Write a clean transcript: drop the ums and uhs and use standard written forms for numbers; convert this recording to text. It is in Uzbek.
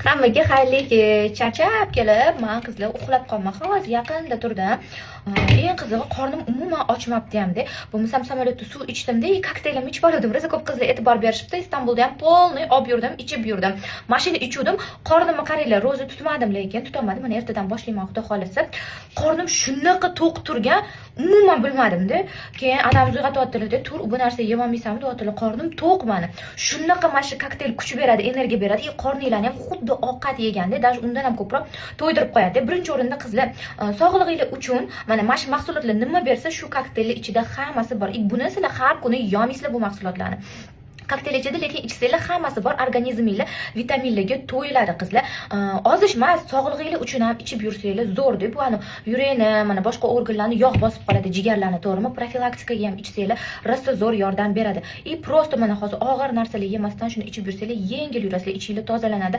Hammaga xayrli kech. Charchab kelib, men qizlar uxlab qolmoq. Hozir yaqinda turdim. Eng qizig'i qornim umuman ochmabdi hamda. Bo'lmasam samolyotda suv ichdimda, kokteylim ichib oldim. Rosa ko'p qizlar e'tibor berishibdi. Istanbulda ham polniy olib yurdim, ichib yurdim. Mashina ichuvdim. Qornimni qaranglar, ro'za tutmadim, lekin tutolmadim. Mana ertadan boshlayman, xudo xolisa. Qornim shunaqa to'q turgan, umuman bilmadim-da. Keyin anamiz uyg'otyaptilar-da, "Tur, bu narsa yemaysanmi?" deyaptilar. Qornim to'q meni. Shunaqa mana shu kokteyl kuch beradi, energiya beradi. Qorninglarni ham xuddi ovqat yeganda, даже undan ham ko'proq to'ydirib qo'yadi. Birinchi o'rinda qizlar, sog'lig'inglar uchun mana shu mahsulotlar nima bersa, shu kokteyl ichida hammasi bor. Buni sizlar har kuni yeysizlar bu mahsulotlarni. Kokteyl ichida, lekin ichsanglar hammasi bor, organizminglar vitaminlarga to'yiladi qizlar. Ozish emas, sog'lig'inglar uchun ham ichib yursanglar zo'r deb, bu yurakni, mana boshqa organlarni yog' bosib qoladi, jigarlarni, to'g'rimi? Profilaktikaga ham ichsanglar rosa zo'r yordam beradi. Prosta mana hozir og'ir narsalar yemasdan shuni ichib yursanglar, yengil yurasizlar, ichinglar tozalanadi.